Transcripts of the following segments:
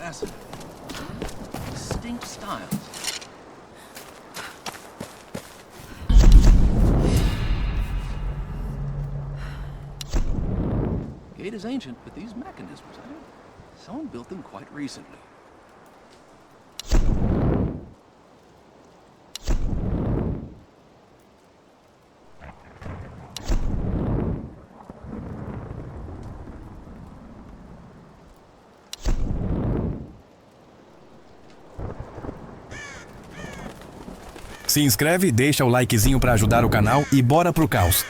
fascinating. Distinct styles. Gate is ancient, but these mechanisms, someone built them quite recently. Se inscreve, deixa o likezinho pra ajudar o canal e bora pro caos.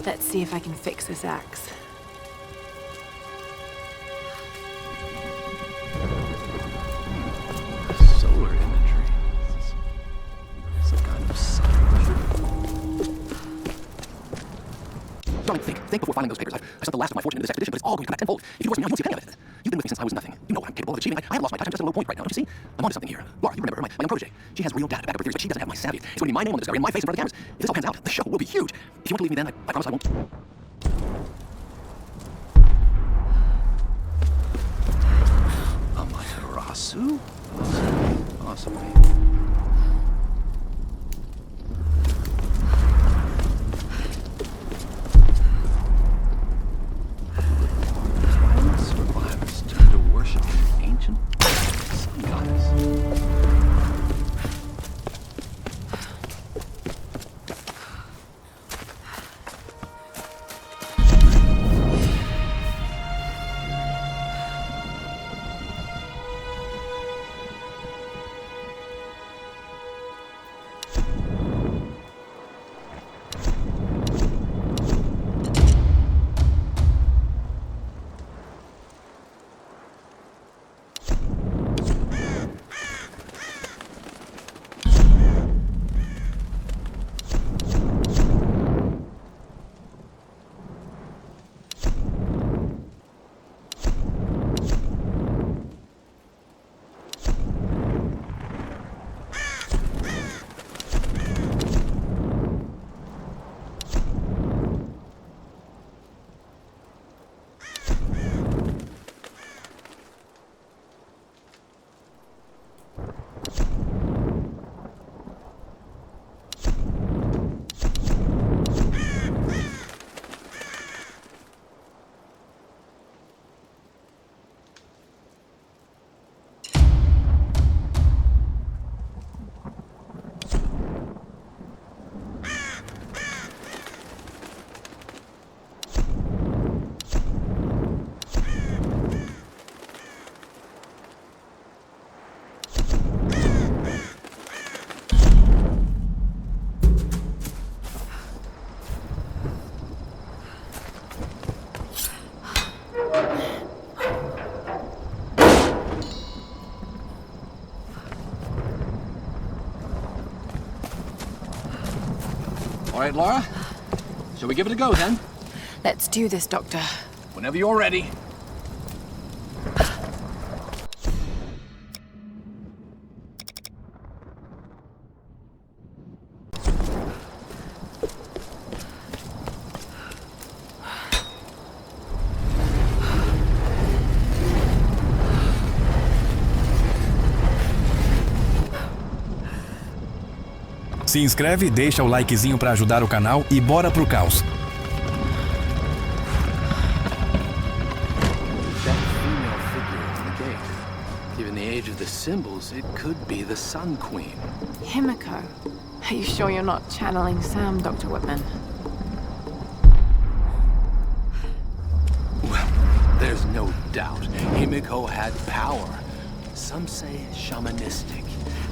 Let's see if I can fix this axe. Solar imagery. Some kind of sign. Darling, think before filing those papers. I've sent the last of my fortune into this expedition, but it's all going to come back tenfold. If you divorce me now, you won't see a penny of it. You've been with me since I was nothing. You know what I'm capable of achieving. I have lost my touch. I'm just at a low point right now. Don't you see? I'm onto something here. Laura, you remember her, my young protege. She has real data to back up her theories, but she doesn't have my savvy. It's going to be my name on the discovery and my face in front of the cameras. If this all pans out, the show will be huge. If you want to leave me then, I promise I won't. Amaterasu? Awesome. Survivors turn to worship an ancient sun goddess. All right, Laura. Shall we give it a go, then? Let's do this, Doctor. Whenever you're ready. Se inscreve, deixa o likezinho pra ajudar o canal e bora pro caos. That female figure on the gate. Given the age of the symbols, it could be the Sun Queen. Himiko. Are you sure you're not channeling Sam, Dr. Whitman? Well, there's no doubt. Himiko had power. Some say shamanistic,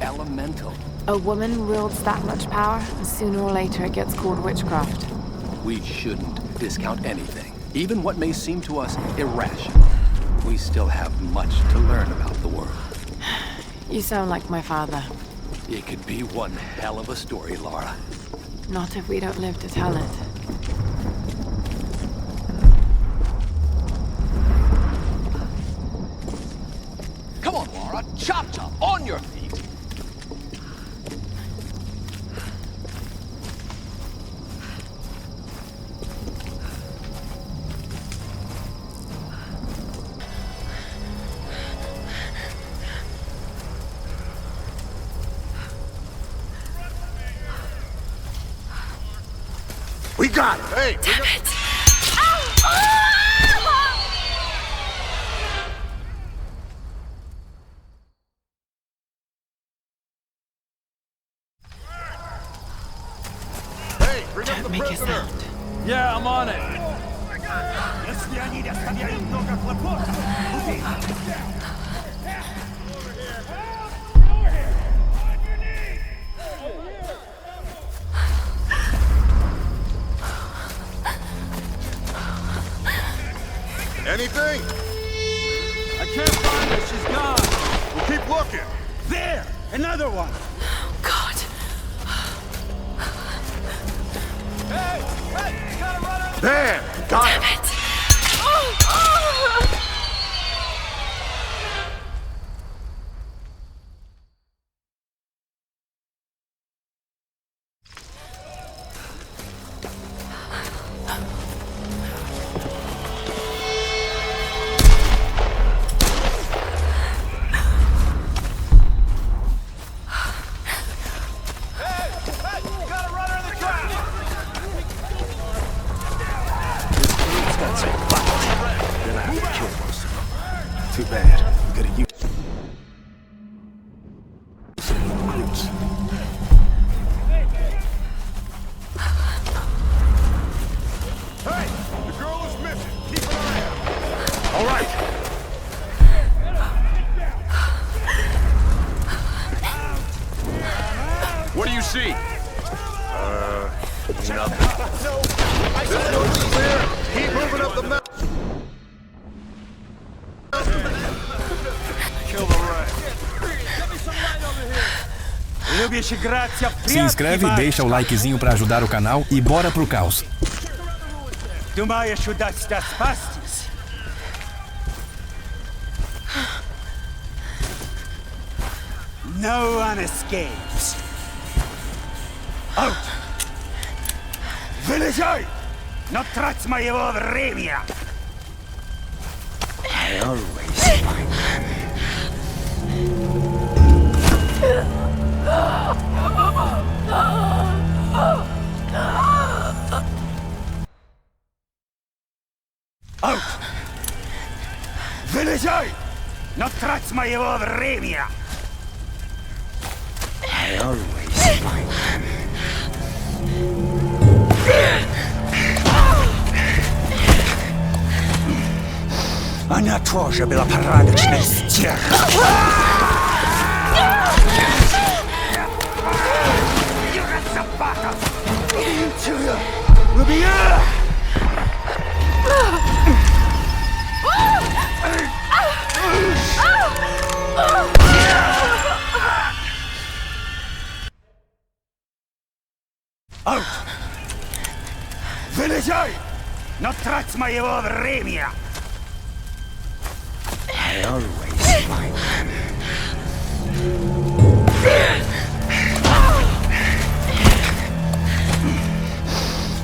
elemental. A woman wields that much power, and sooner or later it gets called witchcraft. We shouldn't discount anything, even what may seem to us irrational. We still have much to learn about the world. You sound like my father. It could be one hell of a story, Laura. Not if we don't live to tell it. Come on, Laura. Chop chop, on your feet. We got it! Hey! Damn it! Hey, bring up the Don't make a prisoner! sound. Yeah, I'm on it. Если они доставляют много хлопот, убей! Anything? I can't find her. She's gone. We'll keep looking. There! Another one! God. Hey! Hey! You gotta run her! There! Got it! Damn it! Hey! Hey! You gotta run her in the trap! It's got some bite. Then I have to kill most of them. Too bad. We could have used some recruits. Hey! The girl is missing! Keep an eye out! All right! What do you see? Nothing. This coast is clear! Keep moving up the mountain! Kill the rat. Lubię grać w Se inscreve, deixa o likezinho pra ajudar o canal e bora pro caos. Думаешь, удастся спастись? No one escapes. Out! Вылезай! Но трать моего времени! I always find Out! Вылезай! Но трать моего времени! I always find Она тоже была порядочной стервой. Юра собака! Убью! Out! Вылезай! Но трать моего времени! I always find them.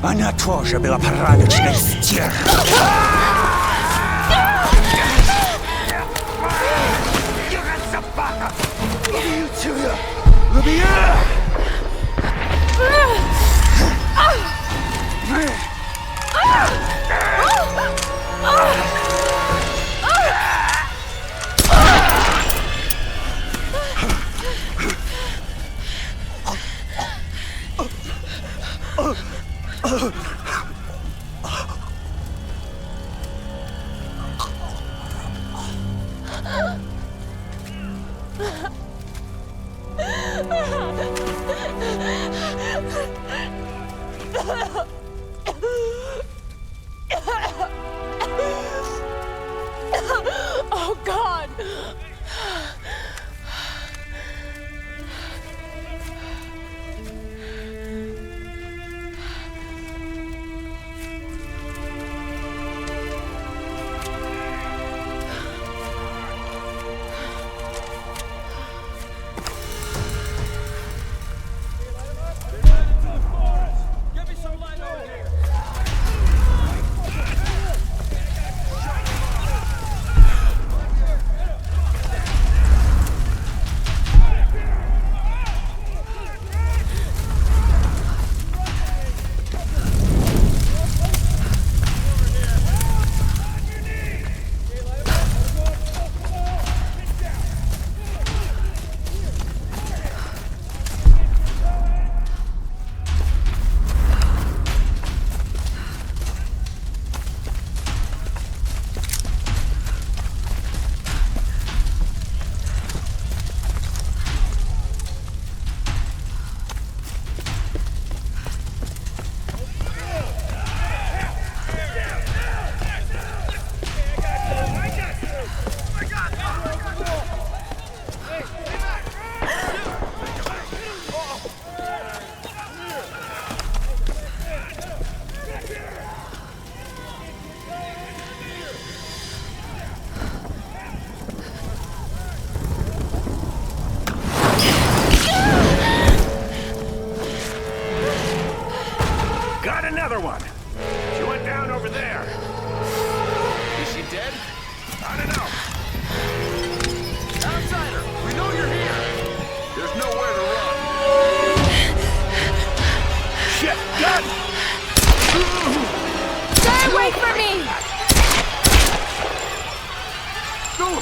Она тоже была порядочной стервой. Собака! Убью тебя! Убью! Oh, God! Give me some light over here. Got another one! She went down over there. Is she dead? I don't know. Outsider, we know you're here. There's nowhere to run. Shit! Gun! Stay away from me! Go!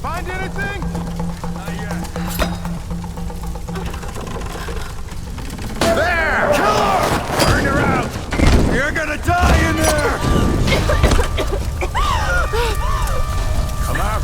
Find anything? Not yet. There! Kill her! Burn her out! You're gonna die in there! Come out!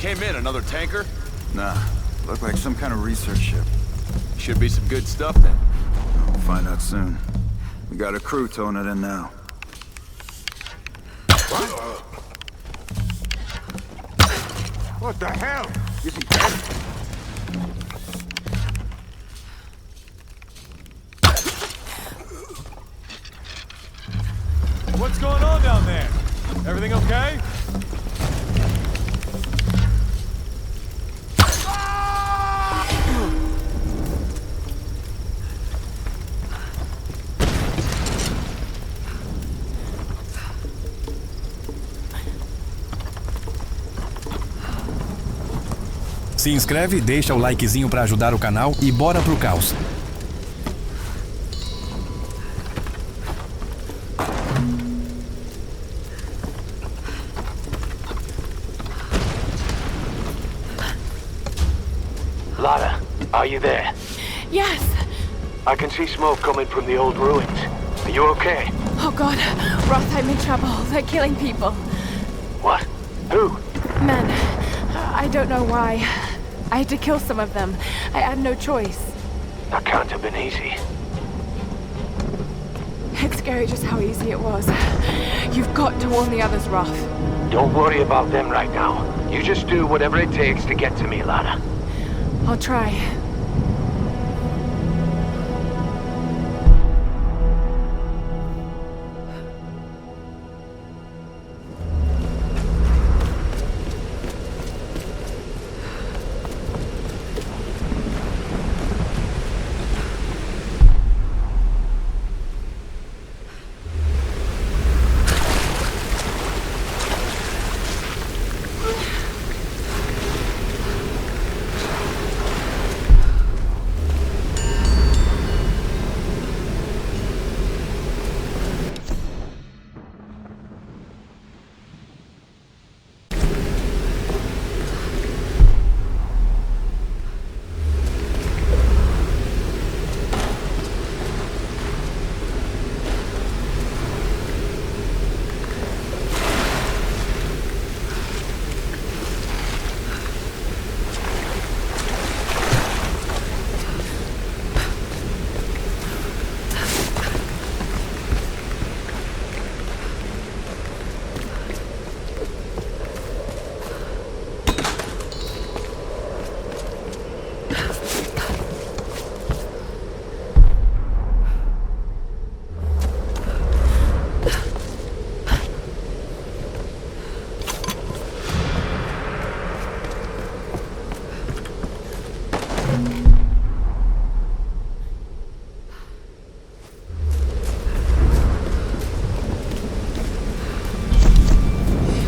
came in? Another tanker? Nah, looked like some kind of research ship. Should be some good stuff then. We'll find out soon. We got a crew towing it in now. What the hell? Is he dead? What's going on down there? Everything okay? Se inscreve, deixa o likezinho pra ajudar o canal e bora pro caos. Lara, are you there? Yes! I can see smoke coming from the old ruins. Are you okay? Oh god, Roth, I'm in trouble. They're killing people. What? Who? Men. I don't know why. I had to kill some of them. I had no choice. That can't have been easy. It's scary just how easy it was. You've got to warn the others, Roth. Don't worry about them right now. You just do whatever it takes to get to me, Lara. I'll try.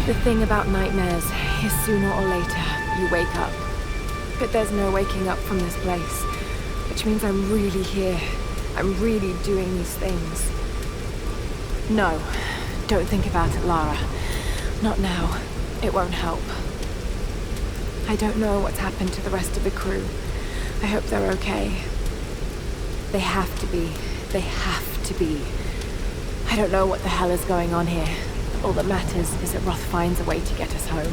The thing about nightmares is sooner or later, you wake up. But there's no waking up from this place. Which means I'm really here. I'm really doing these things. No, don't think about it, Lara. Not now. It won't help. I don't know what's happened to the rest of the crew. I hope they're okay. They have to be. They have to be. I don't know what the hell is going on here. All that matters is that Roth finds a way to get us home.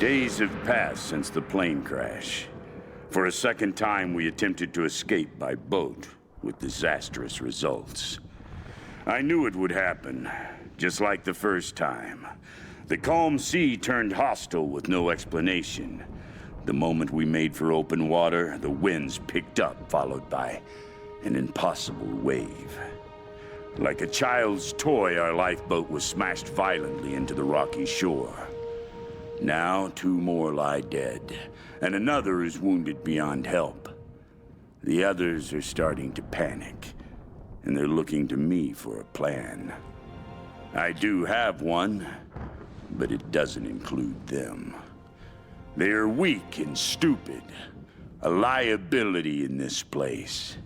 Days have passed since the plane crash. For a second time, we attempted to escape by boat, with disastrous results. I knew it would happen, just like the first time. The calm sea turned hostile with no explanation. The moment we made for open water, the winds picked up, followed by an impossible wave. Like a child's toy, our lifeboat was smashed violently into the rocky shore. Now 2 more lie dead, and another is wounded beyond help. The others are starting to panic, and they're looking to me for a plan. I do have one, but it doesn't include them. They are weak and stupid, a liability in this place.